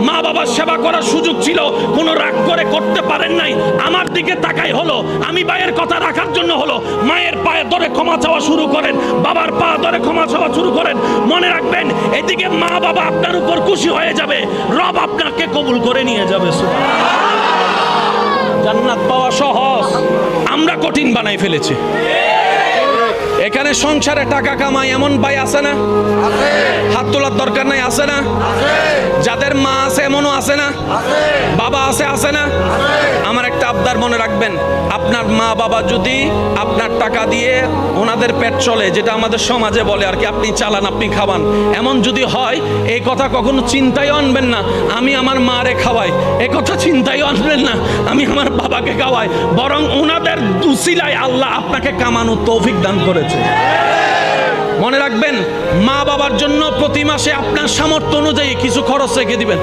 মা বাবার সেবা করার সুযোগ ছিল, কোনো রাগ করে করতে পারেন নাই, আমার দিকে তাকাই হলো, আমি ভাইয়ের কথা রাখার জন্য হলো, মায়ের পায়ে ধরে ক্ষমা চাওয়া শুরু করেন, বাবার পা ধরে ক্ষমা চাওয়া শুরু করেন। মনে রাখবেন, এদিকে মা বাবা আপনার উপর খুশি হয়ে যাবে, রব আপনাকে কবুল করে নিয়ে যাবে। জান্নাত পাওয়া সহজ, আমরা কঠিন বানাই ফেলেছি। এখানে সংসারে টাকা কামাই এমন ভাই আছে না? হাত তোলার দরকার নাই, আছে না? যাদের মা আছে এমনও আছে না? বাবা আছে না? আমার একটা আবদার মনে রাখবেন, আপনার মা বাবা যদি আপনার টাকা দিয়ে ওনাদের পেট চলে, যেটা আমাদের সমাজে বলে আর কি, আপনি চালান আপনি খাবান, এমন যদি হয়, এই কথা কখনো চিন্তায় আনবেন না আমি আমার মারে খাওয়াই, এ কথা চিন্তায় আনবেন না আমি আমার বাবাকে খাওয়াই, বরং ওনাদের উসিলায় আল্লাহ আপনাকে কামানোর তৌফিক দান করেছে। মনে রাখবেন, মা বাবার জন্য প্রতি মাসে আপনার সামর্থ্য অনুযায়ী কিছু খরচ রেখে দিবেন।